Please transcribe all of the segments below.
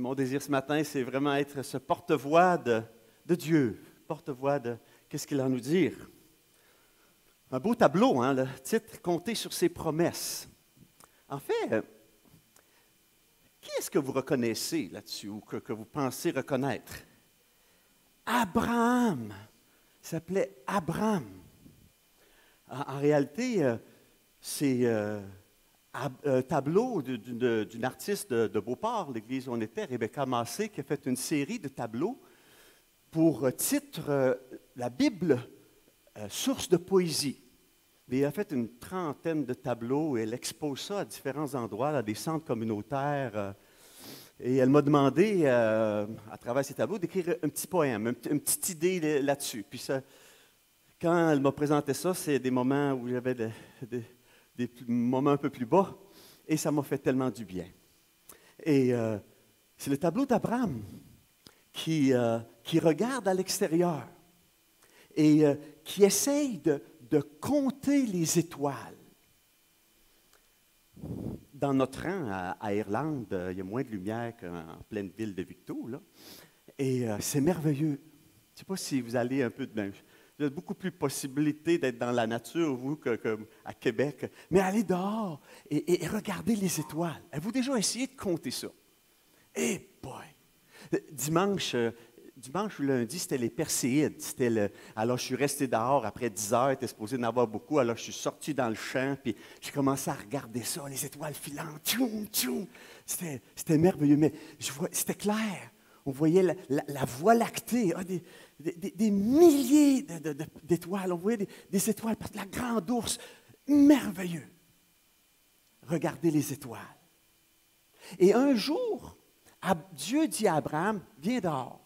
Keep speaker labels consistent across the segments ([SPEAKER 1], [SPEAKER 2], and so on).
[SPEAKER 1] mon désir ce matin, c'est vraiment être ce porte-voix de Dieu, porte-voix de qu'est-ce qu'il a à nous dire. Un beau tableau, hein, le titre « Compter sur ses promesses ». En fait, qui est-ce que vous reconnaissez là-dessus ou que vous pensez reconnaître? Abraham. Il s'appelait Abraham. En réalité, c'est un tableau d'une artiste de Beauport, l'église où on était, Rebecca Massé, qui a fait une série de tableaux pour titre La Bible, source de poésie. Et elle a fait une trentaine de tableaux et elle expose ça à différents endroits, à des centres communautaires. Et elle m'a demandé, à travers ces tableaux, d'écrire un petit poème, une petite idée là-dessus. Puis ça, quand elle m'a présenté ça, c'est des moments où j'avais des moments un peu plus bas, et ça m'a fait tellement du bien. Et c'est le tableau d'Abraham qui regarde à l'extérieur et qui essaye de compter les étoiles. Dans notre rang à Irlande, il y a moins de lumière qu'en pleine ville de Victo, là. Et c'est merveilleux. Je ne sais pas si vous allez un peu de... Il y a beaucoup plus de possibilités d'être dans la nature, vous, qu'à Québec. Mais allez dehors et regardez les étoiles. Avez-vous déjà essayé de compter ça? Eh boy! Dimanche ou lundi, c'était les Perséides. Alors, je suis resté dehors après 10 heures, il était supposé en avoir beaucoup. Alors, je suis sorti dans le champ, puis j'ai commencé à regarder ça, les étoiles filantes. Tchoum, tchoum. C'était merveilleux, mais c'était clair. On voyait la Voie lactée, des milliers d'étoiles. On voyait des étoiles, la grande ours, merveilleux. Regardez les étoiles. Et un jour, Dieu dit à Abraham, viens dehors.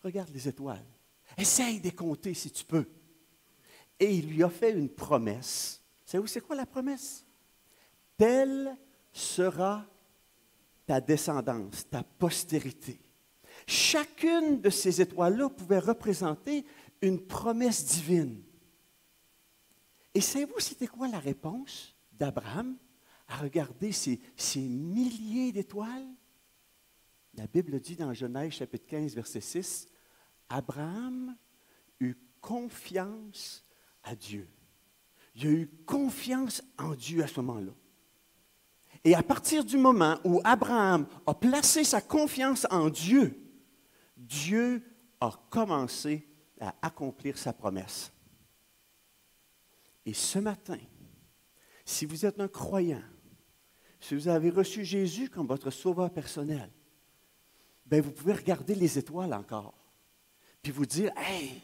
[SPEAKER 1] Regarde les étoiles. Essaye de les compter si tu peux. Et il lui a fait une promesse. Savez-vous, c'est quoi la promesse? Telle sera ta descendance, ta postérité. Chacune de ces étoiles-là pouvait représenter une promesse divine. Et savez-vous, c'était quoi la réponse d'Abraham à regarder ces milliers d'étoiles? La Bible dit dans Genèse chapitre 15, verset 6, Abraham eut confiance à Dieu. Il a eu confiance en Dieu à ce moment-là. Et à partir du moment où Abraham a placé sa confiance en Dieu, Dieu a commencé à accomplir sa promesse. Et ce matin, si vous êtes un croyant, si vous avez reçu Jésus comme votre sauveur personnel, bien, vous pouvez regarder les étoiles encore, puis vous dire, « Hey,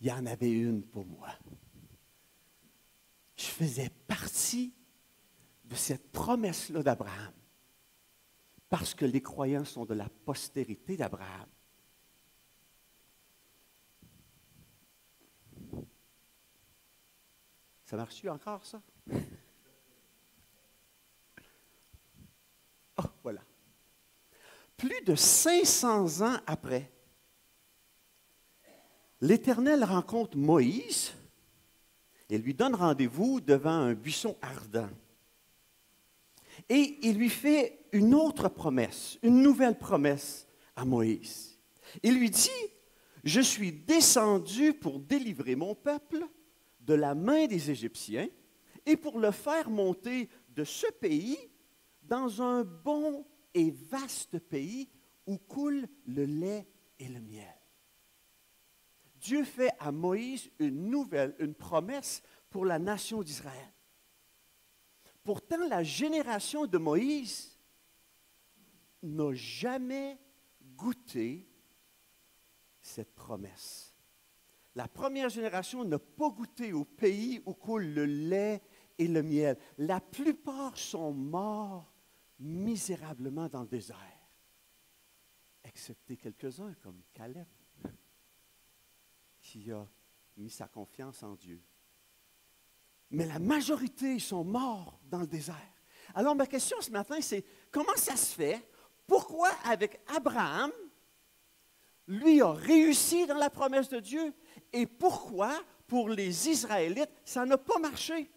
[SPEAKER 1] il y en avait une pour moi. Je faisais partie de cette promesse-là d'Abraham, parce que les croyants sont de la postérité d'Abraham. » Ça marche-tu encore, ça? Oh, voilà. Plus de 500 ans après, l'Éternel rencontre Moïse et lui donne rendez-vous devant un buisson ardent. Et il lui fait une autre promesse, une nouvelle promesse à Moïse. Il lui dit, « Je suis descendu pour délivrer mon peuple de la main des Égyptiens et pour le faire monter de ce pays dans un bon et vaste pays où coule le lait et le miel. » Dieu fait à Moïse une promesse pour la nation d'Israël. Pourtant, la génération de Moïse n'a jamais goûté cette promesse. La première génération n'a pas goûté au pays où coule le lait et le miel. La plupart sont morts misérablement dans le désert, excepté quelques-uns comme Caleb, qui a mis sa confiance en Dieu. Mais la majorité sont morts dans le désert. Alors ma question ce matin, c'est comment ça se fait? Pourquoi avec Abraham, lui a réussi dans la promesse de Dieu, et pourquoi pour les Israélites, ça n'a pas marché?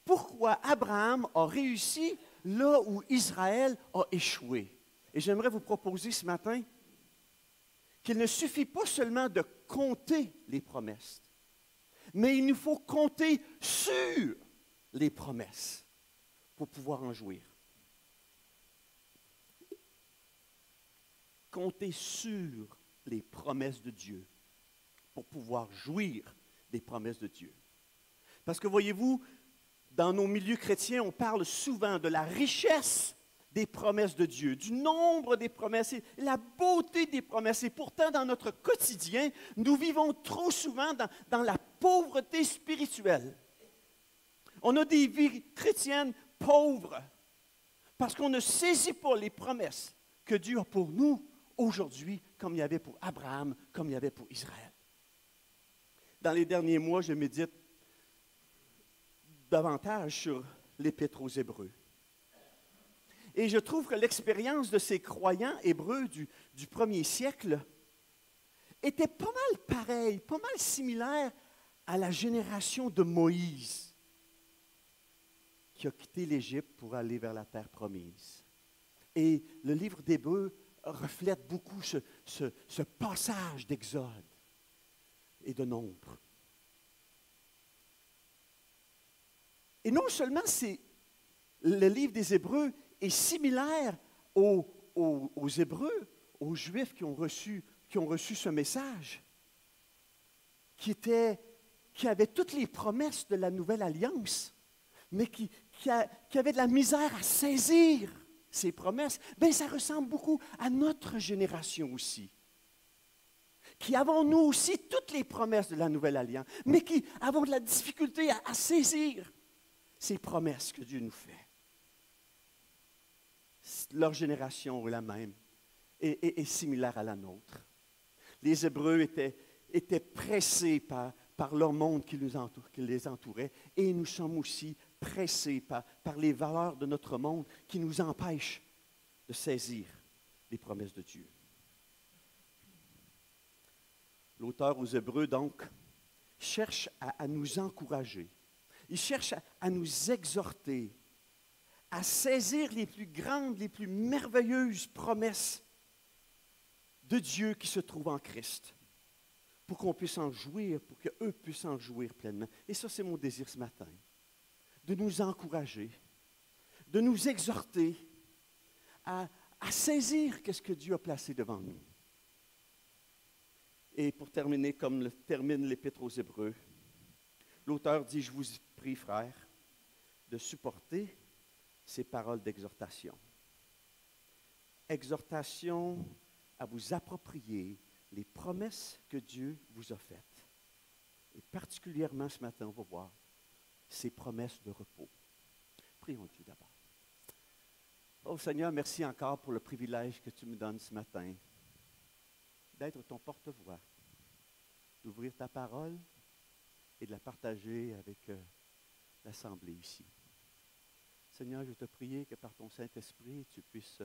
[SPEAKER 1] Pourquoi Abraham a réussi là où Israël a échoué. Et j'aimerais vous proposer ce matin qu'il ne suffit pas seulement de compter les promesses, mais il nous faut compter sur les promesses pour pouvoir en jouir. Compter sur les promesses de Dieu pour pouvoir jouir des promesses de Dieu. Parce que voyez-vous, dans nos milieux chrétiens, on parle souvent de la richesse des promesses de Dieu, du nombre des promesses, et la beauté des promesses. Et pourtant, dans notre quotidien, nous vivons trop souvent dans la pauvreté spirituelle. On a des vies chrétiennes pauvres parce qu'on ne saisit pas les promesses que Dieu a pour nous aujourd'hui, comme il y avait pour Abraham, comme il y avait pour Israël. Dans les derniers mois, je médite davantage sur l'Épître aux Hébreux. Et je trouve que l'expérience de ces croyants hébreux du premier siècle était pas mal pareille, pas mal similaire à la génération de Moïse, qui a quitté l'Égypte pour aller vers la terre promise. Et le livre d'Hébreux reflète beaucoup ce passage d'Exode et de Nombre. Et non seulement le livre des Hébreux est similaire aux Hébreux, aux Juifs qui ont reçu ce message, qui avaient toutes les promesses de la nouvelle alliance, mais qui avaient de la misère à saisir ces promesses. Bien, ça ressemble beaucoup à notre génération aussi, qui avons nous aussi toutes les promesses de la nouvelle alliance, mais qui avons de la difficulté à saisir ces promesses que Dieu nous fait. Leur génération est la même et similaire à la nôtre. Les Hébreux étaient pressés par leur monde qui les entourait, et nous sommes aussi pressés par les valeurs de notre monde qui nous empêchent de saisir les promesses de Dieu. L'auteur aux Hébreux, donc, cherche à nous encourager. Il cherche à nous exhorter, à saisir les plus grandes, les plus merveilleuses promesses de Dieu qui se trouvent en Christ, pour qu'on puisse en jouir, pour qu'eux puissent en jouir pleinement. Et ça, c'est mon désir ce matin, de nous encourager, de nous exhorter à saisir ce que Dieu a placé devant nous. Et pour terminer, comme termine l'Épître aux Hébreux, l'auteur dit, je vous prie, frères, de supporter ces paroles d'exhortation. Exhortation à vous approprier les promesses que Dieu vous a faites. Et particulièrement ce matin, on va voir ces promesses de repos. Prions Dieu d'abord. Oh Seigneur, merci encore pour le privilège que tu me donnes ce matin d'être ton porte-voix, d'ouvrir ta parole et de la partager avec l'Assemblée ici. Seigneur, je te prie que par ton Saint-Esprit, tu puisses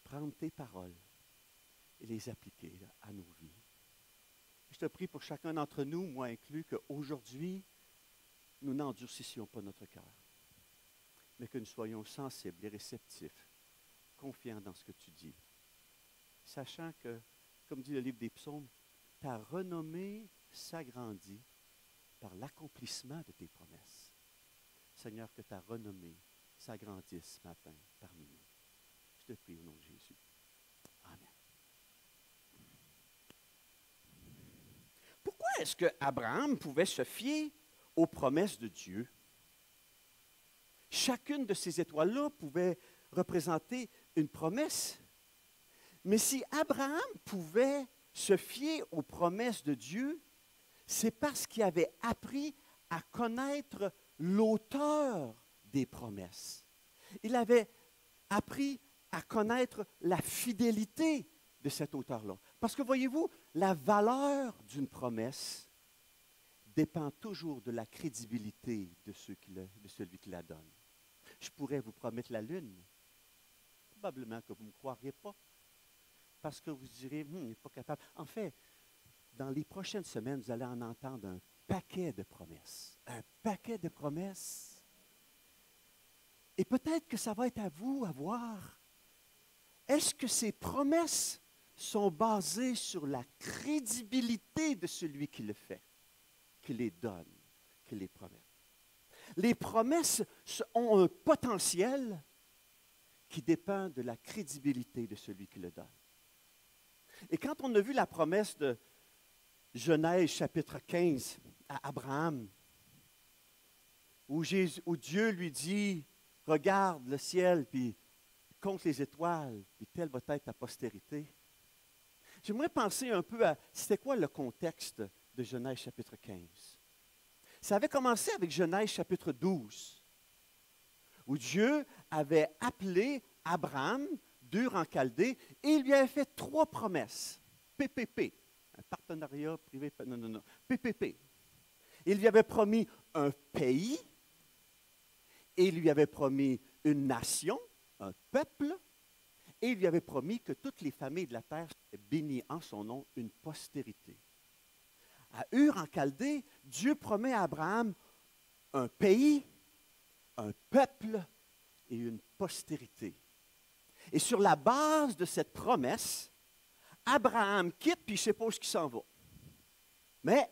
[SPEAKER 1] prendre tes paroles et les appliquer à nos vies. Je te prie pour chacun d'entre nous, moi inclus, qu'aujourd'hui, nous n'endurcissions pas notre cœur, mais que nous soyons sensibles et réceptifs, confiants dans ce que tu dis, sachant que, comme dit le livre des Psaumes, ta renommée s'agrandit par l'accomplissement de tes promesses. Seigneur, que ta renommée s'agrandisse ce matin parmi nous. Je te prie au nom de Jésus. Amen. Pourquoi est-ce que Abraham pouvait se fier aux promesses de Dieu? Chacune de ces étoiles-là pouvait représenter une promesse. Mais si Abraham pouvait se fier aux promesses de Dieu, c'est parce qu'il avait appris à connaître l'auteur des promesses. Il avait appris à connaître la fidélité de cet auteur-là. Parce que voyez-vous, la valeur d'une promesse dépend toujours de la crédibilité de celui qui la donne. Je pourrais vous promettre la lune. Probablement que vous ne me croiriez pas. Parce que vous direz, il n'est pas capable. En fait, dans les prochaines semaines, vous allez en entendre un paquet de promesses. Un paquet de promesses. Et peut-être que ça va être à vous à voir. Est-ce que ces promesses sont basées sur la crédibilité de celui qui le fait, qui les donne, qui les promet? Les promesses ont un potentiel qui dépend de la crédibilité de celui qui le donne. Et quand on a vu la promesse de Genèse chapitre 15 à Abraham, où Dieu lui dit, regarde le ciel, puis compte les étoiles, puis telle va être ta postérité. J'aimerais penser un peu à, c'était quoi le contexte de Genèse chapitre 15? Ça avait commencé avec Genèse chapitre 12, où Dieu avait appelé Abraham d'Ur en Chaldée et il lui avait fait 3 promesses. PPP, un partenariat privé, non, PPP. Il lui avait promis un pays, et il lui avait promis une nation, un peuple, et il lui avait promis que toutes les familles de la terre seraient bénies en son nom, une postérité. À Ur en Chaldée, Dieu promet à Abraham un pays, un peuple et une postérité. Et sur la base de cette promesse, Abraham quitte, puis il ne sait pas où il s'en va. Mais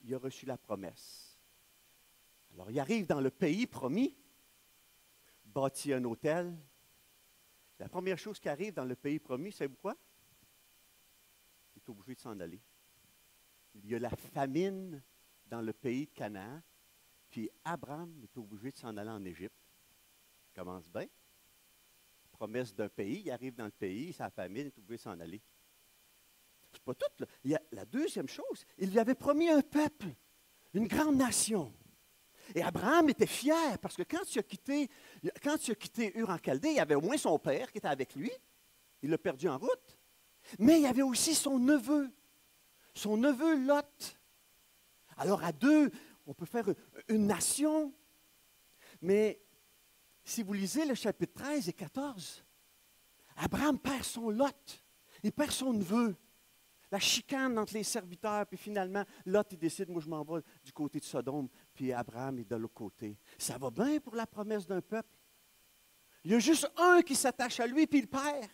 [SPEAKER 1] il a reçu la promesse. Alors, il arrive dans le pays promis, bâtit un hôtel. La première chose qui arrive dans le pays promis, c'est quoi? Il est obligé de s'en aller. Il y a la famine dans le pays de Canaan, puis Abraham est obligé de s'en aller en Égypte. Ça commence bien. Promesse d'un pays, il arrive dans le pays, sa famine, il est obligé de s'en aller. C'est pas tout. Là. Il y a la deuxième chose, il lui avait promis un peuple, une grande nation. Et Abraham était fier parce que quand il a quitté Ur en Chaldée, il y avait au moins son père qui était avec lui. Il l'a perdu en route. Mais il y avait aussi son neveu Lot. Alors à deux, on peut faire une nation. Mais si vous lisez le chapitre 13 et 14, Abraham perd son Lot. Il perd son neveu. La chicane entre les serviteurs, puis finalement, Lot, il décide, moi, je m'en vais du côté de Sodome, puis Abraham est de l'autre côté. Ça va bien pour la promesse d'un peuple. Il y a juste un qui s'attache à lui, puis il perd.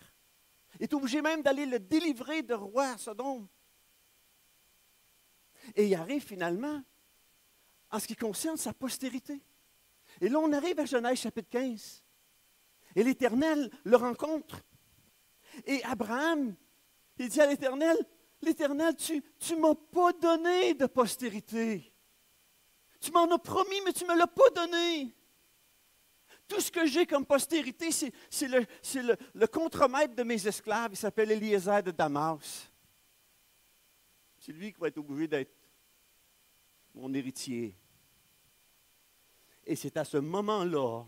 [SPEAKER 1] Il est obligé même d'aller le délivrer de roi à Sodome. Et il arrive finalement, en ce qui concerne sa postérité. Et là, on arrive à Genèse chapitre 15. Et l'Éternel le rencontre. Et Abraham, il dit à l'Éternel, l'Éternel, tu ne m'as pas donné de postérité. Tu m'en as promis, mais tu ne me l'as pas donné. Tout ce que j'ai comme postérité, c'est le contremaître de mes esclaves. Il s'appelle Eliezer de Damas. C'est lui qui va être obligé d'être mon héritier. Et c'est à ce moment-là,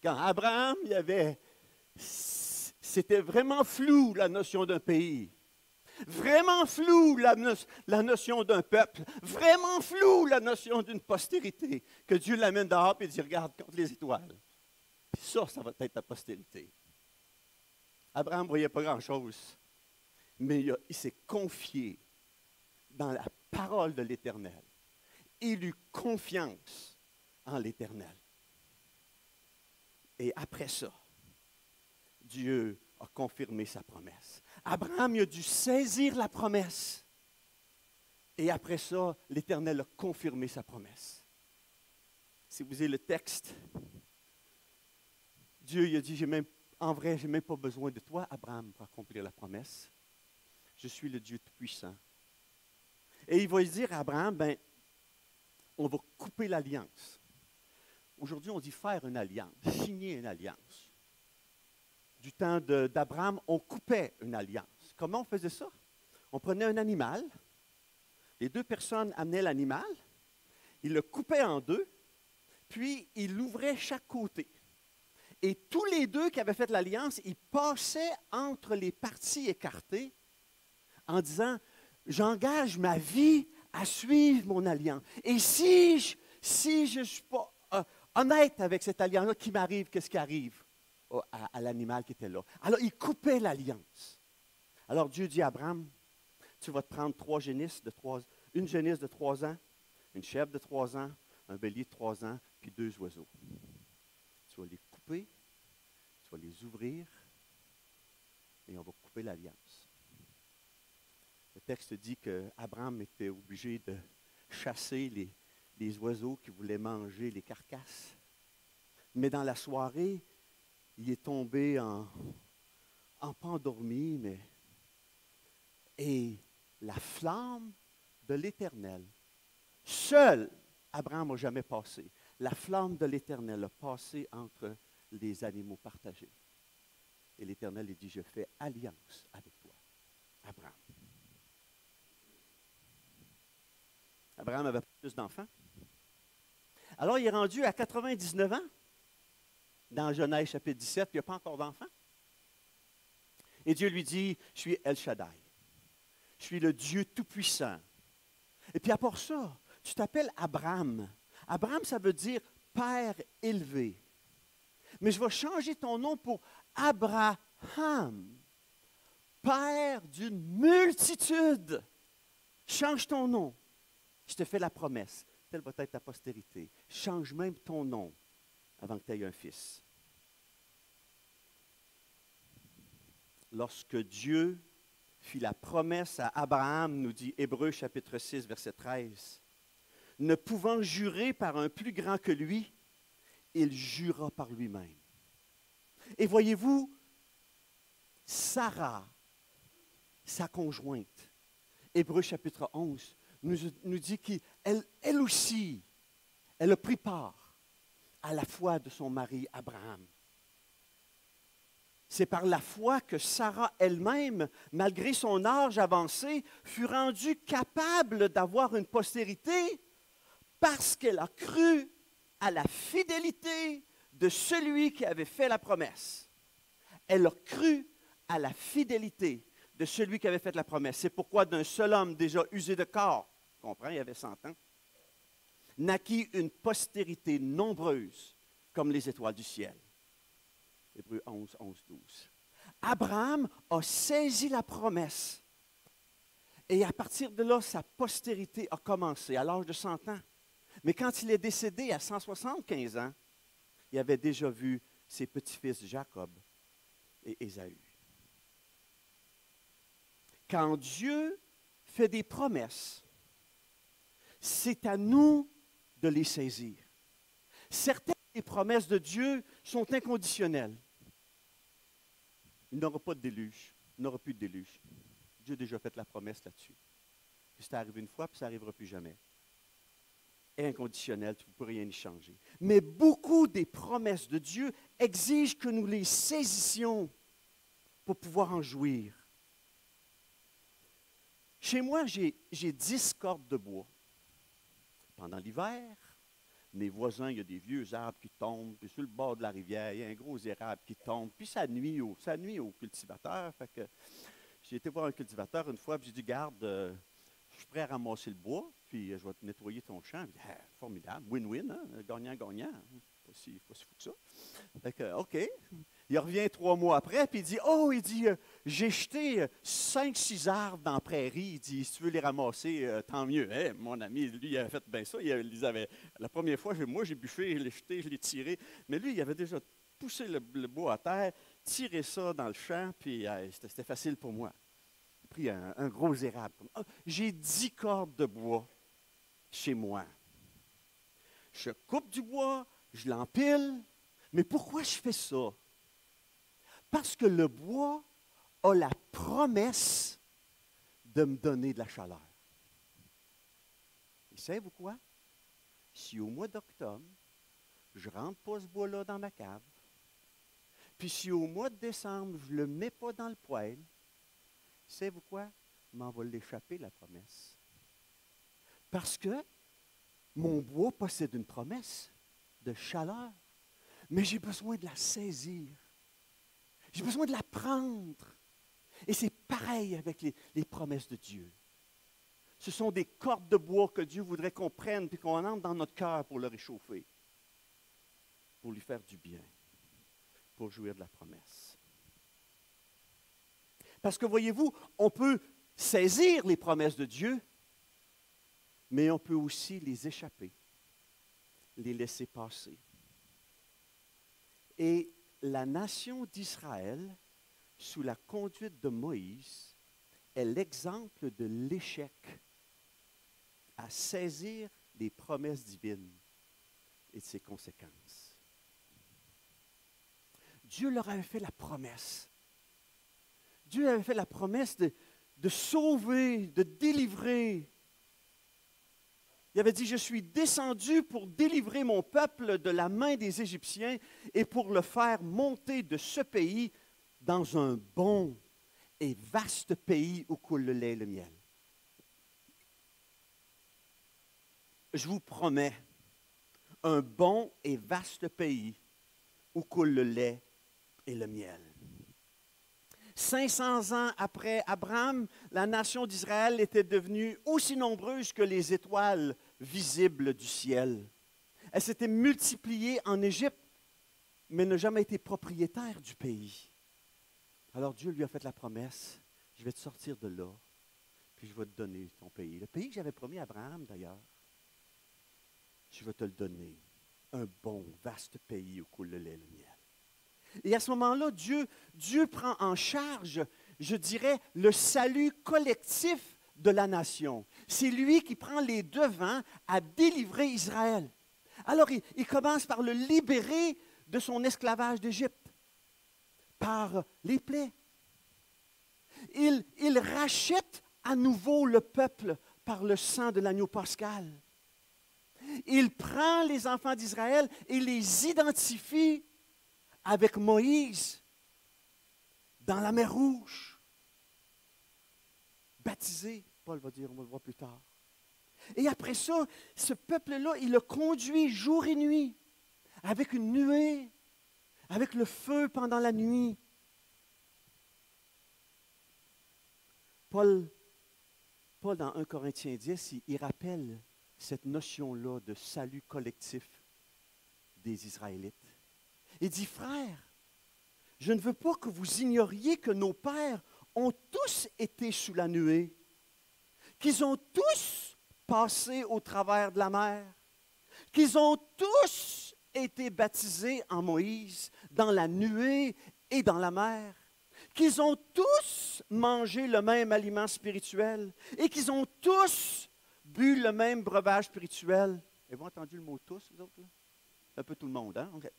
[SPEAKER 1] quand Abraham, c'était vraiment flou la notion d'un pays. Vraiment flou la notion d'un peuple. Vraiment flou la notion d'une postérité. Que Dieu l'amène dehors et dit, regarde, compte les étoiles. Puis ça va être ta postérité. Abraham ne voyait pas grand-chose. Mais il s'est confié dans la parole de l'Éternel. Il eut confiance en l'Éternel. Et après ça, Dieu a confirmé sa promesse. Abraham il a dû saisir la promesse. Et après ça, l'Éternel a confirmé sa promesse. Si vous avez le texte, Dieu il a dit, en vrai, je n'ai même pas besoin de toi, Abraham, pour accomplir la promesse. Je suis le Dieu Tout-Puissant. Et il va dire à Abraham, on va couper l'alliance. Aujourd'hui, on dit faire une alliance, signer une alliance. Du temps d'Abraham, on coupait une alliance. Comment on faisait ça? On prenait un animal, les 2 personnes amenaient l'animal, ils le coupaient en 2, puis ils l'ouvraient chaque côté. Et tous les 2 qui avaient fait l'alliance, ils passaient entre les parties écartées en disant, j'engage ma vie à suivre mon alliance. Et si je ne suis pas honnête avec cette alliance-là, qui m'arrive, qu'est-ce qui arrive à l'animal qui était là? Alors, il coupait l'alliance. Alors, Dieu dit à Abraham, tu vas te prendre 3 génisses une génisse de 3 ans, une chèvre de 3 ans, un bélier de 3 ans, puis 2 oiseaux. tu vas les couper, tu vas les ouvrir, et on va couper l'alliance. Le texte dit qu'Abraham était obligé de chasser les oiseaux qui voulaient manger les carcasses. Mais dans la soirée, il est tombé en pas endormi, et la flamme de l'Éternel, seul Abraham n'a jamais passé. La flamme de l'Éternel a passé entre les animaux partagés. Et l'Éternel lui dit, je fais alliance avec toi, Abraham. Abraham avait plus d'enfants. Alors, il est rendu à 99 ans, dans Genèse chapitre 17, puis il n'y a pas encore d'enfants. Et Dieu lui dit, je suis El Shaddai. Je suis le Dieu Tout-Puissant. Et puis à part ça, tu t'appelles Abraham. Abraham, ça veut dire Père élevé. Mais je vais changer ton nom pour Abraham, Père d'une multitude. Change ton nom. Je te fais la promesse. Telle va être ta postérité. Change même ton nom avant que tu aies un fils. Lorsque Dieu fit la promesse à Abraham, nous dit Hébreux chapitre 6, verset 13, ne pouvant jurer par un plus grand que lui, il jura par lui-même. Et voyez-vous, Sarah, sa conjointe, Hébreux chapitre 11, nous dit qu'elle aussi, elle a pris part à la foi de son mari Abraham. C'est par la foi que Sarah elle-même, malgré son âge avancé, fut rendue capable d'avoir une postérité parce qu'elle a cru à la fidélité de celui qui avait fait la promesse. Elle a cru à la fidélité de celui qui avait fait la promesse. C'est pourquoi d'un seul homme déjà usé de corps, tu comprends, il avait 100 ans, naquit une postérité nombreuse comme les étoiles du ciel. Hébreux 11, 11, 12. Abraham a saisi la promesse. Et à partir de là, sa postérité a commencé à l'âge de 100 ans. Mais quand il est décédé à 175 ans, il avait déjà vu ses petits-fils Jacob et Ésaü. Quand Dieu fait des promesses, c'est à nous de les saisir. Certaines des promesses de Dieu sont inconditionnelles. Il n'aura pas de déluge. Il n'aura plus de déluge. Dieu a déjà fait la promesse là-dessus. C'est arrivé une fois, puis ça n'arrivera plus jamais. Inconditionnel, tu ne peux rien y changer. Mais beaucoup des promesses de Dieu exigent que nous les saisissions pour pouvoir en jouir. Chez moi, j'ai 10 cordes de bois. Pendant l'hiver, mes voisins, il y a des vieux arbres qui tombent, puis sur le bord de la rivière, il y a un gros érable qui tombe, puis ça nuit aux cultivateurs. Fait que j'ai été voir un cultivateur une fois, puis j'ai dit, garde, je suis prêt à ramasser le bois, puis je vais te nettoyer ton champ. Il dit, ah, formidable, win-win, hein? Gagnant-gagnant. Pas si fou que ça. Fait que, OK. Il revient 3 mois après, puis il dit, j'ai jeté 5-6 arbres dans la prairie. Il dit, si tu veux les ramasser, tant mieux. Hey, mon ami, lui, il avait fait bien ça. La première fois, moi, j'ai buffé, je l'ai jeté, je l'ai tiré. Mais lui, il avait déjà poussé le bois à terre, tiré ça dans le champ, puis c'était facile pour moi. J'ai pris un gros érable. J'ai 10 cordes de bois chez moi. Je coupe du bois, je l'empile. Mais pourquoi je fais ça? Parce que le bois a la promesse de me donner de la chaleur. Et savez-vous quoi? Si au mois d'octobre, je ne rentre pas ce bois-là dans ma cave, puis si au mois de décembre, je ne le mets pas dans le poêle, savez-vous quoi? M'en va l'échapper, la promesse. Parce que mon bois possède une promesse de chaleur, mais j'ai besoin de la saisir. J'ai besoin de la prendre. Et c'est pareil avec les promesses de Dieu. Ce sont des cordes de bois que Dieu voudrait qu'on prenne et qu'on entre dans notre cœur pour le réchauffer, pour lui faire du bien, pour jouir de la promesse. Parce que voyez-vous, on peut saisir les promesses de Dieu, mais on peut aussi les échapper, les laisser passer. Et la nation d'Israël, sous la conduite de Moïse, est l'exemple de l'échec à saisir les promesses divines et de ses conséquences. Dieu leur avait fait la promesse. Dieu avait fait la promesse de sauver, de délivrer. Il avait dit, je suis descendu pour délivrer mon peuple de la main des Égyptiens et pour le faire monter de ce pays dans un bon et vaste pays où coule le lait et le miel. Je vous promets un bon et vaste pays où coule le lait et le miel. 500 ans après Abraham, la nation d'Israël était devenue aussi nombreuse que les étoiles visibles du ciel. Elle s'était multipliée en Égypte, mais n'a jamais été propriétaire du pays. Alors Dieu lui a fait la promesse, je vais te sortir de là, puis je vais te donner ton pays. Le pays que j'avais promis à Abraham d'ailleurs, je vais te le donner. Un bon, vaste pays où coule le lait et le miel. Et à ce moment-là, Dieu prend en charge, je dirais, le salut collectif de la nation. C'est lui qui prend les devants à délivrer Israël. Alors, il commence par le libérer de son esclavage d'Égypte, par les plaies. Il rachète à nouveau le peuple par le sang de l'agneau pascal. Il prend les enfants d'Israël et les identifie avec Moïse dans la mer Rouge. Baptisé, Paul va dire, on va le voir plus tard. Et après ça, ce peuple-là, il le conduit jour et nuit, avec une nuée, avec le feu pendant la nuit. Paul dans 1 Corinthiens 10, il rappelle cette notion-là de salut collectif des Israélites. Il dit, frères, je ne veux pas que vous ignoriez que nos pères ont tous été sous la nuée, qu'ils ont tous passé au travers de la mer, qu'ils ont tous été baptisés en Moïse dans la nuée et dans la mer, qu'ils ont tous mangé le même aliment spirituel et qu'ils ont tous bu le même breuvage spirituel. Avez-vous entendu le mot « tous », vous autres? Là? Un peu tout le monde, hein? Okay.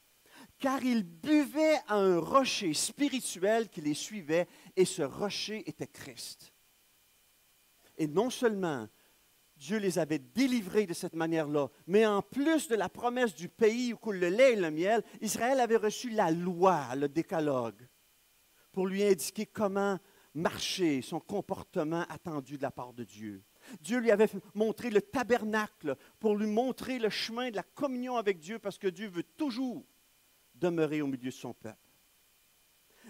[SPEAKER 1] Car ils buvaient à un rocher spirituel qui les suivait, et ce rocher était Christ. Et non seulement Dieu les avait délivrés de cette manière-là, mais en plus de la promesse du pays où coule le lait et le miel, Israël avait reçu la loi, le décalogue, pour lui indiquer comment marcher, son comportement attendu de la part de Dieu. Dieu lui avait montré le tabernacle pour lui montrer le chemin de la communion avec Dieu, parce que Dieu veut toujours demeurer au milieu de son peuple.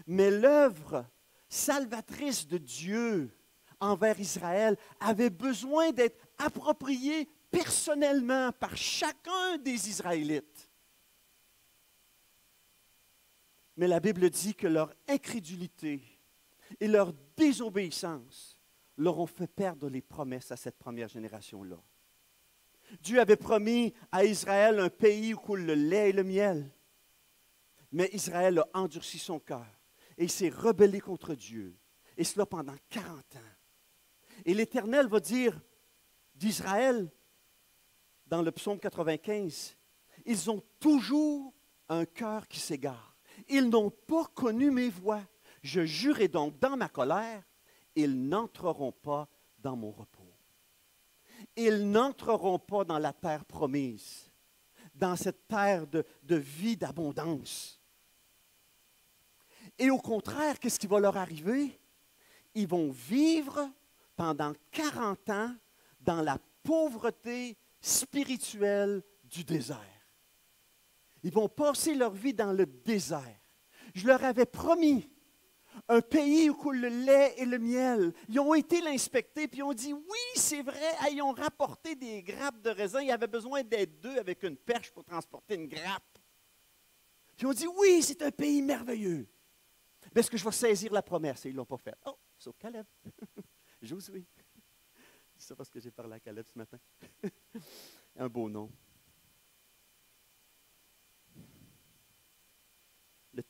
[SPEAKER 1] Mais l'œuvre salvatrice de Dieu envers Israël avait besoin d'être appropriée personnellement par chacun des Israélites. Mais la Bible dit que leur incrédulité et leur désobéissance leur ont fait perdre les promesses à cette première génération-là. Dieu avait promis à Israël un pays où coule le lait et le miel. Mais Israël a endurci son cœur et il s'est rebellé contre Dieu. Et cela pendant 40 ans. Et l'Éternel va dire d'Israël, dans le psaume 95, ils ont toujours un cœur qui s'égare. Ils n'ont pas connu mes voies. Je jurai donc dans ma colère, ils n'entreront pas dans mon repos. Ils n'entreront pas dans la terre promise, dans cette terre de vie, d'abondance. Et au contraire, qu'est-ce qui va leur arriver? Ils vont vivre pendant 40 ans dans la pauvreté spirituelle du désert. Ils vont passer leur vie dans le désert. Je leur avais promis un pays où coule le lait et le miel. Ils ont été l'inspecter, puis ils ont dit, oui, c'est vrai, ils ont rapporté des grappes de raisin. Il y avait besoin d'être deux avec une perche pour transporter une grappe. Puis ils ont dit, oui, c'est un pays merveilleux. Est-ce que je vais saisir la promesse? Et ils ne l'ont pas fait. Oh, sauf Caleb. Josué. C'est ça parce que j'ai parlé à Caleb ce matin. Un beau nom.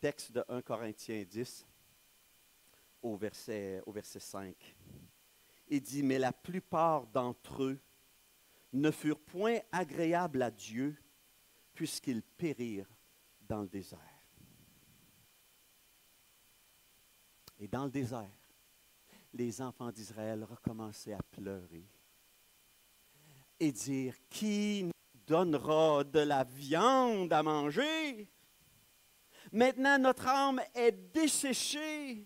[SPEAKER 1] texte de 1 Corinthiens 10 au verset 5. Il dit, mais la plupart d'entre eux ne furent point agréables à Dieu puisqu'ils périrent dans le désert. Et dans le désert, les enfants d'Israël recommençaient à pleurer et dire, qui nous donnera de la viande à manger? Maintenant, notre âme est desséchée,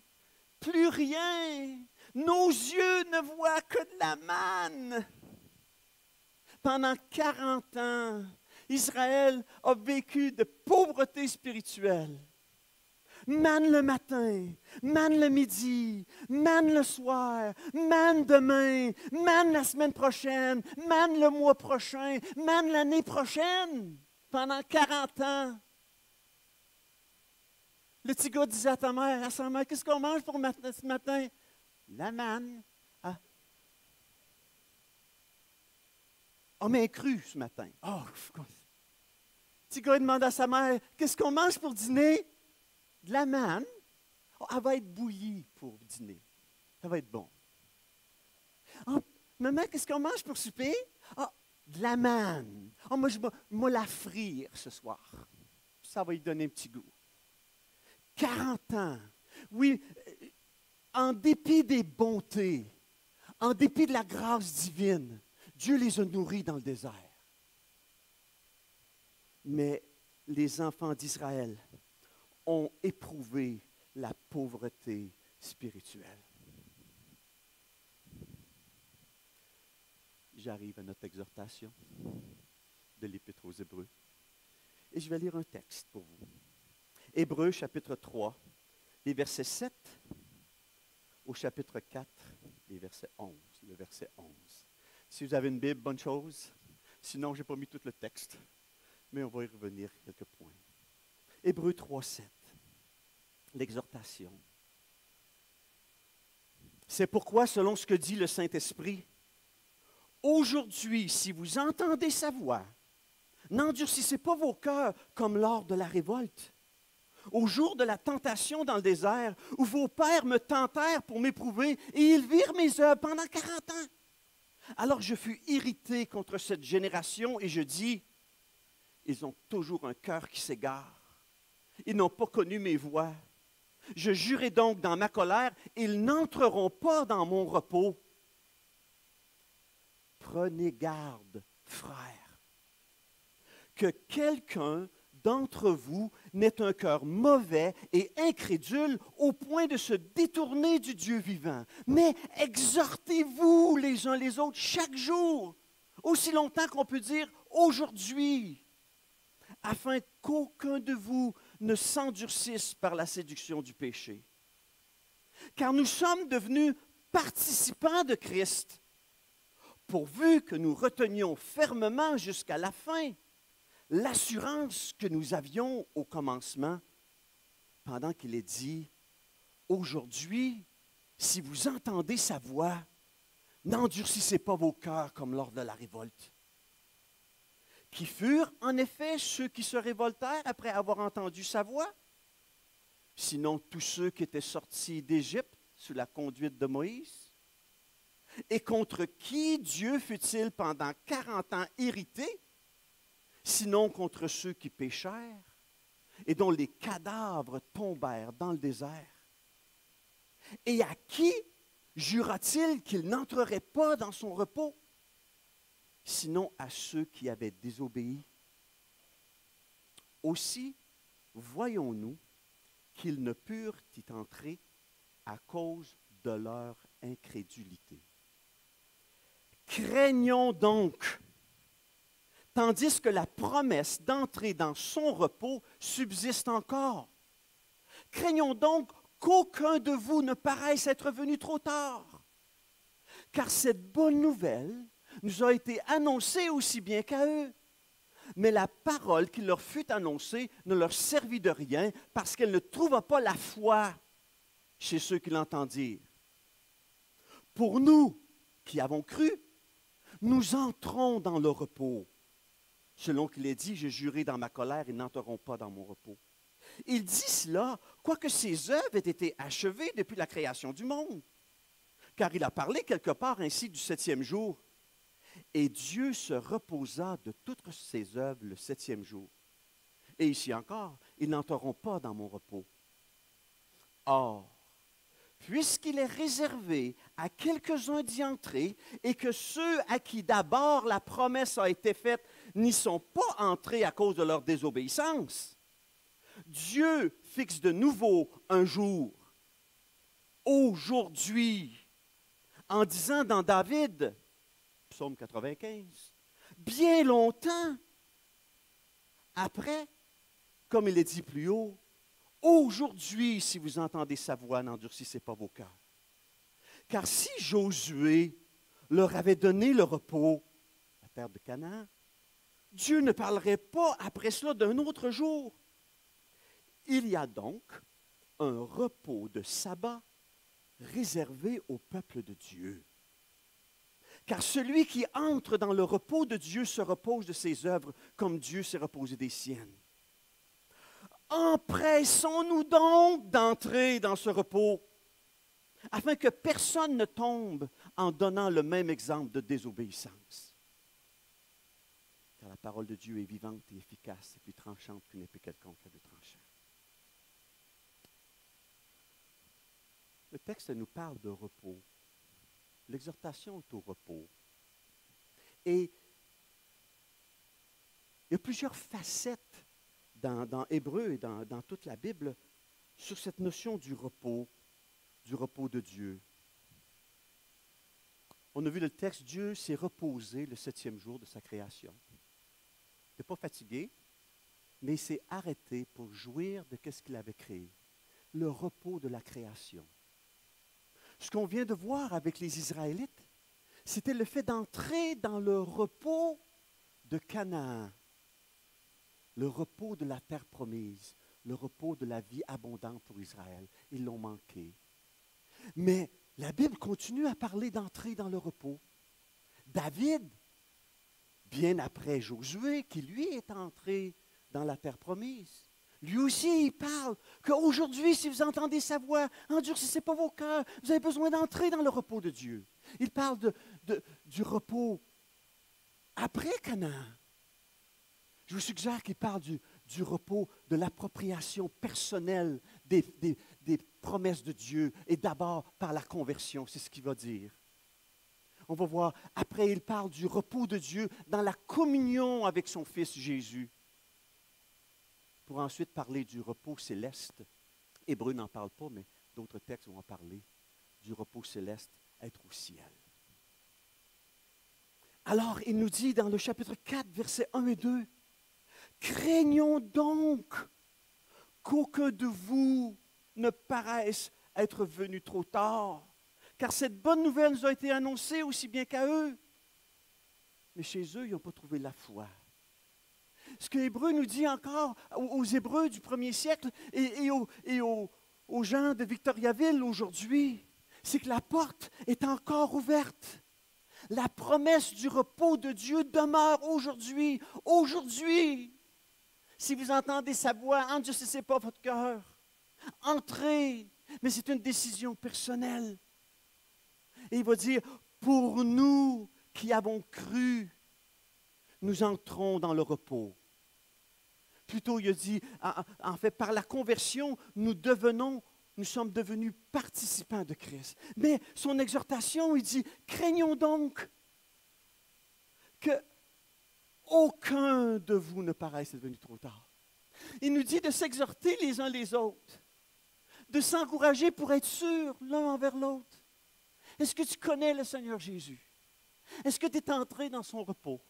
[SPEAKER 1] plus rien. Nos yeux ne voient que de la manne. Pendant 40 ans, Israël a vécu de pauvreté spirituelle. Manne le matin, manne le midi, manne le soir, manne demain, manne la semaine prochaine, manne le mois prochain, manne l'année prochaine. Pendant 40 ans. Le petit gars disait à sa mère, qu'est-ce qu'on mange pour ce matin? La manne. Ah. On m'a cru ce matin. Oh, le petit gars demande à sa mère, qu'est-ce qu'on mange pour dîner? De la manne. Oh, elle va être bouillie pour dîner. Ça va être bon. Oh, maman, qu'est-ce qu'on mange pour souper? Oh, de la manne. Oh, moi, je vais la frire ce soir. Ça va lui donner un petit goût. 40 ans. Oui, en dépit des bontés, en dépit de la grâce divine, Dieu les a nourris dans le désert. Mais les enfants d'Israël ont éprouvé la pauvreté spirituelle. J'arrive à notre exhortation de l'Épître aux Hébreux. Et je vais lire un texte pour vous. Hébreux, chapitre 3, les versets 7 au chapitre 4, les versets 11, le verset 11. Si vous avez une Bible, bonne chose. Sinon, je n'ai pas mis tout le texte, mais on va y revenir quelques points. Hébreux 3, 7, l'exhortation. C'est pourquoi, selon ce que dit le Saint-Esprit, aujourd'hui, si vous entendez sa voix, n'endurcissez pas vos cœurs comme lors de la révolte. Au jour de la tentation dans le désert, où vos pères me tentèrent pour m'éprouver, et ils virent mes œuvres pendant 40 ans. Alors je fus irrité contre cette génération, et je dis, ils ont toujours un cœur qui s'égare. Ils n'ont pas connu mes voies. Je jurai donc dans ma colère, ils n'entreront pas dans mon repos. Prenez garde, frères, que quelqu'un d'entre vous n'ait un cœur mauvais et incrédule au point de se détourner du Dieu vivant. Mais exhortez-vous les uns les autres chaque jour, aussi longtemps qu'on peut dire aujourd'hui, afin qu'aucun de vous ne s'endurcisse par la séduction du péché. Car nous sommes devenus participants de Christ, pourvu que nous retenions fermement jusqu'à la fin l'assurance que nous avions au commencement, pendant qu'il est dit, aujourd'hui, si vous entendez sa voix, n'endurcissez pas vos cœurs comme lors de la révolte. Qui furent en effet ceux qui se révoltèrent après avoir entendu sa voix? Sinon tous ceux qui étaient sortis d'Égypte sous la conduite de Moïse? Et contre qui Dieu fut-il pendant 40 ans irrité? Sinon contre ceux qui péchèrent et dont les cadavres tombèrent dans le désert. Et à qui jura-t-il qu'il n'entrerait pas dans son repos? Sinon à ceux qui avaient désobéi. Aussi, voyons-nous qu'ils ne purent y entrer à cause de leur incrédulité. Craignons donc, tandis que la promesse d'entrer dans son repos subsiste encore. Craignons donc qu'aucun de vous ne paraisse être venu trop tard, car cette bonne nouvelle nous a été annoncée aussi bien qu'à eux. Mais la parole qui leur fut annoncée ne leur servit de rien parce qu'elle ne trouva pas la foi chez ceux qui l'entendirent. Pour nous qui avons cru, nous entrons dans le repos. Selon qu'il est dit, j'ai juré dans ma colère, ils n'entreront pas dans mon repos. Il dit cela, quoique ses œuvres aient été achevées depuis la création du monde. Car il a parlé quelque part ainsi du septième jour. Et Dieu se reposa de toutes ses œuvres le septième jour. Et ici encore, ils n'entreront pas dans mon repos. Or, puisqu'il est réservé à quelques-uns d'y entrer, et que ceux à qui d'abord la promesse a été faite n'y sont pas entrés à cause de leur désobéissance, Dieu fixe de nouveau un jour, aujourd'hui, en disant dans David, Psaume 95, bien longtemps après, comme il est dit plus haut, aujourd'hui, si vous entendez sa voix, n'endurcissez pas vos cœurs. Car si Josué leur avait donné le repos, la terre de Canaan, Dieu ne parlerait pas après cela d'un autre jour. Il y a donc un repos de sabbat réservé au peuple de Dieu. Car celui qui entre dans le repos de Dieu se repose de ses œuvres comme Dieu s'est reposé des siennes. Empressons-nous donc d'entrer dans ce repos, afin que personne ne tombe en donnant le même exemple de désobéissance. Car la parole de Dieu est vivante et efficace et plus tranchante qu'une épée quelconque à deux tranchants. Le texte nous parle de repos. L'exhortation est au repos. Et il y a plusieurs facettes dans Hébreu et dans toute la Bible sur cette notion du repos de Dieu. On a vu le texte, Dieu s'est reposé le septième jour de sa création. Il n'est pas fatigué, mais il s'est arrêté pour jouir de ce qu'il avait créé. Le repos de la création. Ce qu'on vient de voir avec les Israélites, c'était le fait d'entrer dans le repos de Canaan, le repos de la terre promise, le repos de la vie abondante pour Israël. Ils l'ont manqué. Mais la Bible continue à parler d'entrer dans le repos. David, bien après Josué, qui lui est entré dans la terre promise, lui aussi, il parle qu'aujourd'hui, si vous entendez sa voix, endurcissez pas vos cœurs, vous avez besoin d'entrer dans le repos de Dieu. Il parle du repos après Canaan. Je vous suggère qu'il parle du repos, de l'appropriation personnelle des promesses de Dieu, et d'abord par la conversion, c'est ce qu'il va dire. On va voir, après, il parle du repos de Dieu dans la communion avec son Fils Jésus, pour ensuite parler du repos céleste. Hébreu n'en parle pas, mais d'autres textes vont en parler, du repos céleste, être au ciel. Alors, il nous dit dans le chapitre 4, versets 1 et 2, « Craignons donc qu'aucun de vous ne paraisse être venu trop tard, car cette bonne nouvelle nous a été annoncée aussi bien qu'à eux. Mais chez eux, ils n'ont pas trouvé la foi. » Ce que Hébreu nous dit encore aux Hébreux du premier siècle et aux gens de Victoriaville aujourd'hui, c'est que la porte est encore ouverte. La promesse du repos de Dieu demeure aujourd'hui. Aujourd'hui, si vous entendez sa voix, endurcissez pas votre cœur. Entrez, mais c'est une décision personnelle. Et il va dire, pour nous qui avons cru, nous entrons dans le repos. Plutôt, il a dit, en fait, par la conversion, nous sommes devenus participants de Christ. Mais son exhortation, il dit, craignons donc que aucun de vous ne paraisse être venu trop tard. Il nous dit de s'exhorter les uns les autres, de s'encourager pour être sûrs l'un envers l'autre. Est-ce que tu connais le Seigneur Jésus? Est-ce que tu es entré dans son repos?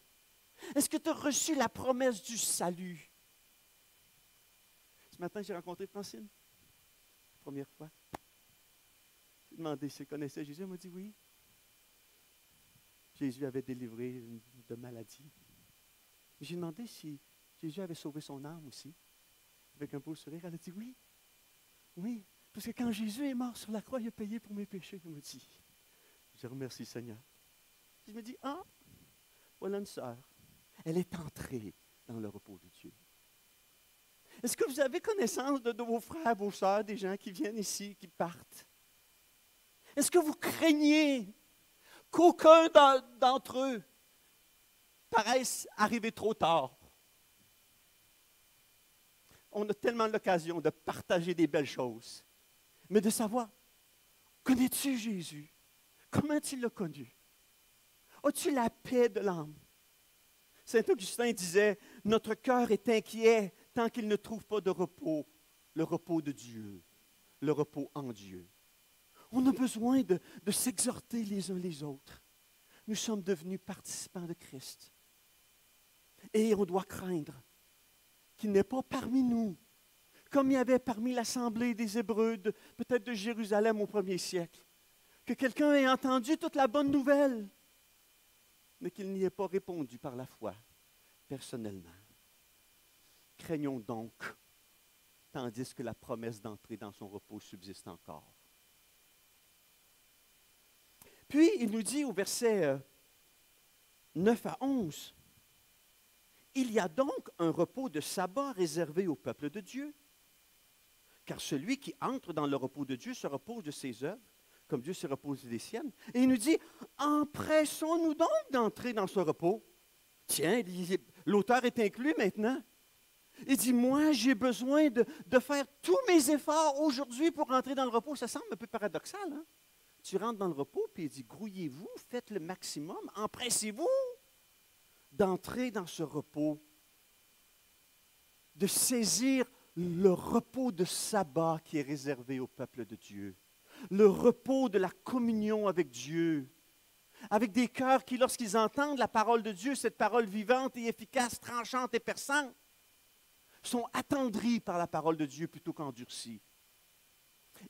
[SPEAKER 1] Est-ce que tu as reçu la promesse du salut? Ce matin, j'ai rencontré Francine, première fois. J'ai demandé si elle connaissait Jésus. Elle m'a dit oui. Jésus avait délivré de maladie. J'ai demandé si Jésus avait sauvé son âme aussi. Avec un beau sourire, elle a dit oui. Oui, parce que quand Jésus est mort sur la croix, il a payé pour mes péchés. Elle m'a dit, je remercie Seigneur. Je me dis, voilà une sœur. Elle est entrée dans le repos de Dieu. Est-ce que vous avez connaissance de vos frères, vos sœurs, des gens qui viennent ici, qui partent? Est-ce que vous craignez qu'aucun d'entre eux paraisse arriver trop tard? On a tellement l'occasion de partager des belles choses, mais de savoir, connais-tu Jésus? Comment tu l'as connu? As-tu la paix de l'âme? Saint Augustin disait, notre cœur est inquiet tant qu'il ne trouve pas de repos, le repos de Dieu, le repos en Dieu. On a besoin de s'exhorter les uns les autres. Nous sommes devenus participants de Christ. Et on doit craindre qu'il n'est pas parmi nous, comme il y avait parmi l'assemblée des Hébreux, peut-être de Jérusalem au 1er siècle, que quelqu'un ait entendu toute la bonne nouvelle, mais qu'il n'y ait pas répondu par la foi, personnellement. Craignons donc, tandis que la promesse d'entrer dans son repos subsiste encore. Puis, il nous dit au verset 9 à 11, « Il y a donc un repos de sabbat réservé au peuple de Dieu, car celui qui entre dans le repos de Dieu se repose de ses œuvres, comme Dieu se repose des siennes. » Et il nous dit, « Empressons-nous donc d'entrer dans ce repos. » Tiens, l'auteur est inclus maintenant. Il dit, « Moi, j'ai besoin de faire tous mes efforts aujourd'hui pour entrer dans le repos. » Ça semble un peu paradoxal, hein? Tu rentres dans le repos, puis il dit, grouillez-vous, faites le maximum, empressez-vous d'entrer dans ce repos, de saisir le repos de sabbat qui est réservé au peuple de Dieu, le repos de la communion avec Dieu, avec des cœurs qui, lorsqu'ils entendent la parole de Dieu, cette parole vivante et efficace, tranchante et perçante, sont attendris par la parole de Dieu plutôt qu'endurcis.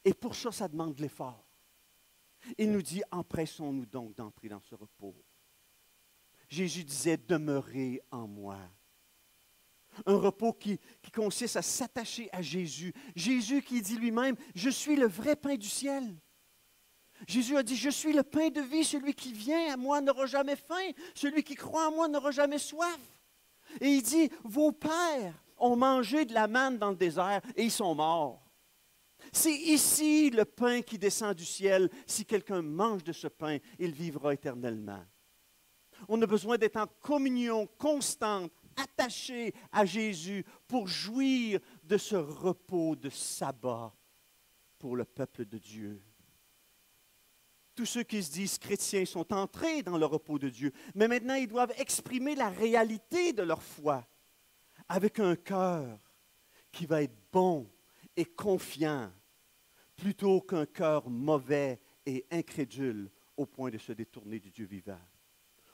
[SPEAKER 1] Et pour ça, ça demande de l'effort. Il nous dit, empressons-nous donc d'entrer dans ce repos. Jésus disait, demeurez en moi. Un repos qui consiste à s'attacher à Jésus. Jésus qui dit lui-même, je suis le vrai pain du ciel. Jésus a dit, je suis le pain de vie, celui qui vient à moi n'aura jamais faim, celui qui croit en moi n'aura jamais soif. Et il dit, vos pères ont mangé de la manne dans le désert et ils sont morts. C'est ici le pain qui descend du ciel. Si quelqu'un mange de ce pain, il vivra éternellement. On a besoin d'être en communion constante, attaché à Jésus pour jouir de ce repos de sabbat pour le peuple de Dieu. Tous ceux qui se disent chrétiens sont entrés dans le repos de Dieu, mais maintenant ils doivent exprimer la réalité de leur foi avec un cœur qui va être bon et confiant, plutôt qu'un cœur mauvais et incrédule au point de se détourner du Dieu vivant.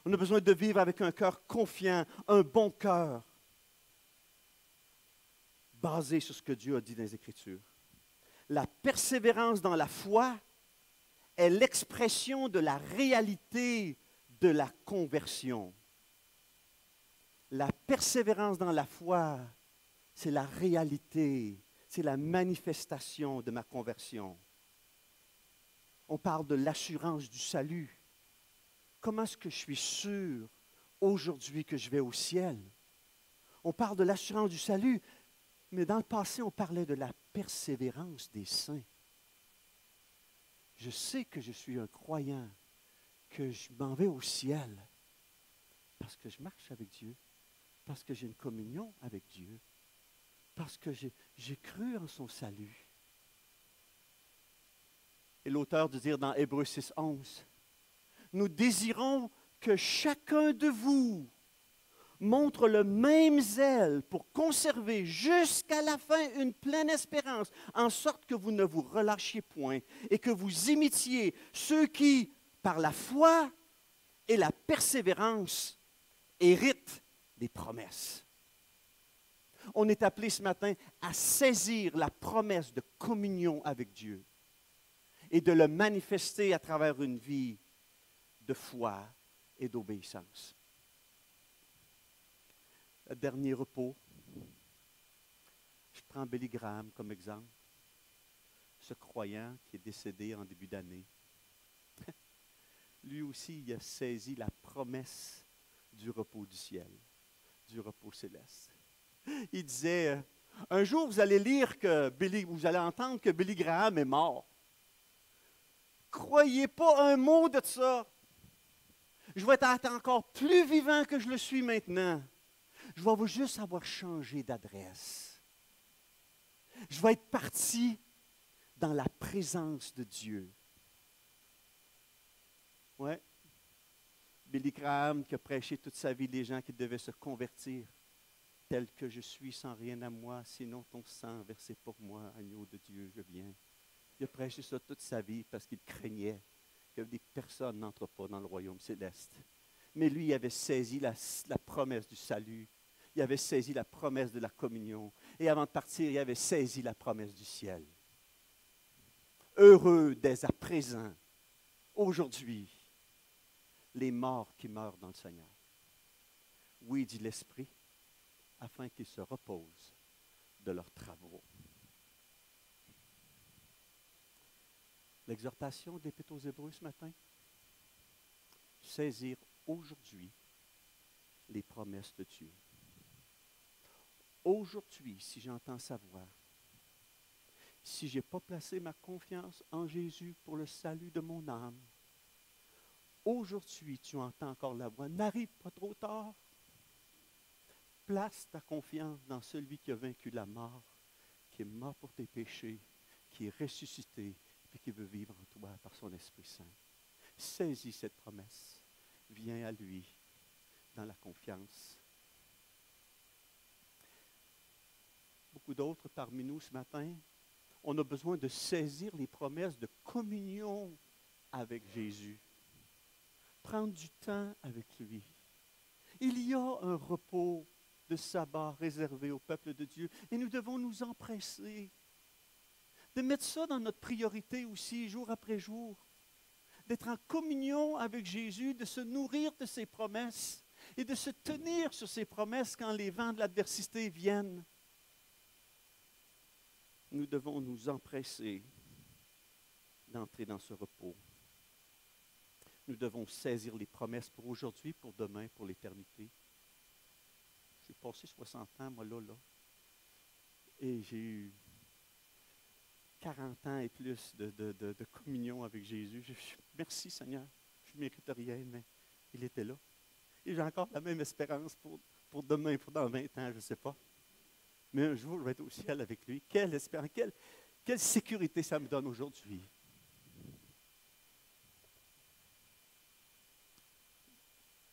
[SPEAKER 1] On a besoin de vivre avec un cœur confiant, un bon cœur, basé sur ce que Dieu a dit dans les Écritures. La persévérance dans la foi est l'expression de la réalité de la conversion. La persévérance dans la foi, c'est la réalité, c'est la manifestation de ma conversion. On parle de l'assurance du salut. Comment est-ce que je suis sûr aujourd'hui que je vais au ciel? On parle de l'assurance du salut, mais dans le passé, on parlait de la persévérance des saints. Je sais que je suis un croyant, que je m'en vais au ciel, parce que je marche avec Dieu, parce que j'ai une communion avec Dieu, parce que j'ai cru en son salut. Et l'auteur de dire dans Hébreux 6:11, nous désirons que chacun de vous montre le même zèle pour conserver jusqu'à la fin une pleine espérance, en sorte que vous ne vous relâchiez point et que vous imitiez ceux qui, par la foi et la persévérance, héritent des promesses. On est appelé ce matin à saisir la promesse de communion avec Dieu et de le manifester à travers une vie de foi et d'obéissance. Le dernier repos, je prends Billy Graham comme exemple, ce croyant qui est décédé en début d'année. Lui aussi, il a saisi la promesse du repos du ciel, du repos céleste. Il disait, Un jour, vous allez lire vous allez entendre que Billy Graham est mort. Croyez pas un mot de ça. Je vais être encore plus vivant que je le suis maintenant. Je vais juste avoir changé d'adresse. Je vais être parti dans la présence de Dieu. Ouais. Billy Graham qui a prêché toute sa vie les gens qui devaient se convertir. Tel que je suis, sans rien à moi, sinon ton sang versé pour moi, agneau de Dieu, je viens. Il a prêché ça toute sa vie parce qu'il craignait que des personnes n'entrent pas dans le royaume céleste. Mais lui, il avait saisi la promesse du salut. Il avait saisi la promesse de la communion. Et avant de partir, il avait saisi la promesse du ciel. Heureux dès à présent, aujourd'hui, les morts qui meurent dans le Seigneur. Oui, dit l'Esprit, afin qu'ils se reposent de leurs travaux. L'exhortation de l'Épître aux Hébreux ce matin, saisir aujourd'hui les promesses de Dieu. Aujourd'hui, si j'entends sa voix, si je n'ai pas placé ma confiance en Jésus pour le salut de mon âme, aujourd'hui, tu entends encore la voix, n'arrive pas trop tard. Place ta confiance dans celui qui a vaincu la mort, qui est mort pour tes péchés, qui est ressuscité et qui veut vivre en toi par son Esprit Saint. Saisis cette promesse. Viens à lui dans la confiance. Beaucoup d'autres parmi nous ce matin, on a besoin de saisir les promesses de communion avec Jésus. Prendre du temps avec lui. Il y a un repos de sabbat réservé au peuple de Dieu et nous devons nous empresser de mettre ça dans notre priorité aussi, jour après jour, d'être en communion avec Jésus, de se nourrir de ses promesses et de se tenir sur ses promesses quand les vents de l'adversité viennent. Nous devons nous empresser d'entrer dans ce repos. Nous devons saisir les promesses pour aujourd'hui, pour demain, pour l'éternité. J'ai passé 60 ans, moi, là. Et j'ai eu 40 ans et plus de communion avec Jésus. Merci, Seigneur. Je ne mérite rien, mais il était là. Et j'ai encore la même espérance pour demain, pour dans 20 ans, je ne sais pas. Mais un jour, je vais être au ciel avec lui. Quelle espérance, quelle sécurité ça me donne aujourd'hui.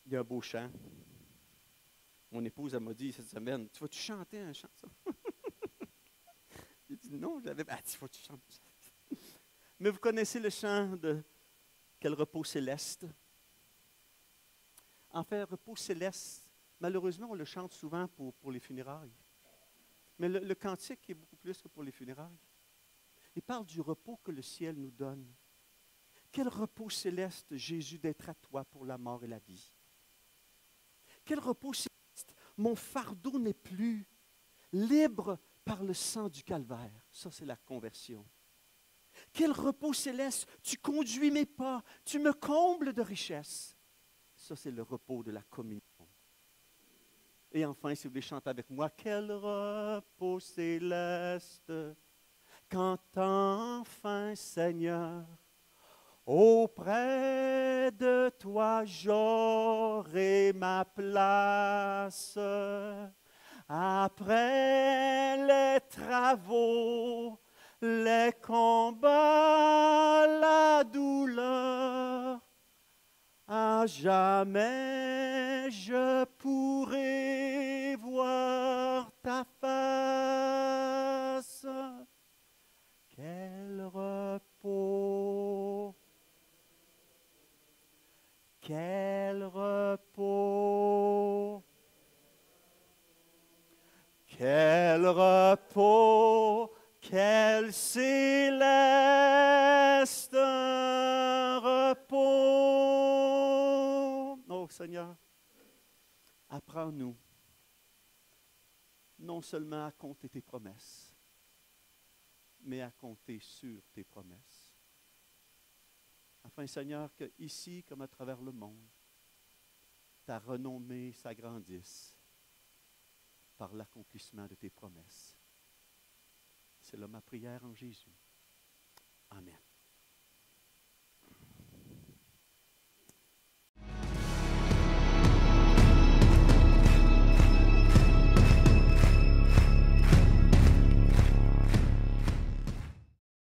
[SPEAKER 1] Il y a un beau chant. Mon épouse, elle m'a dit cette semaine, tu vas-tu chanter un chant, ça? J'ai dit non, j'avais. Ah, tu vas-tu chanter ça? Mais vous connaissez le chant de Quel repos céleste? En fait, repos céleste, malheureusement, on le chante souvent pour les funérailles. Mais le cantique est beaucoup plus que pour les funérailles. Il parle du repos que le ciel nous donne. Quel repos céleste, Jésus, d'être à toi pour la mort et la vie. Quel repos céleste. Mon fardeau n'est plus libre par le sang du calvaire. Ça, c'est la conversion. Quel repos céleste. Tu conduis mes pas. Tu me combles de richesse. Ça, c'est le repos de la communion. Et enfin, si vous voulez chanter avec moi, quel repos céleste. Quand enfin, Seigneur, auprès de toi, j'aurai ma place. Après les travaux, les combats, la douleur, à jamais je pourrai voir ta face. Quel repos! Quel repos! Quel repos! Quel céleste repos! Oh Seigneur, apprends-nous non seulement à compter tes promesses, mais à compter sur tes promesses. Afin, Seigneur, que ici, comme à travers le monde, ta renommée s'agrandisse par l'accomplissement de tes promesses. C'est là ma prière en Jésus. Amen.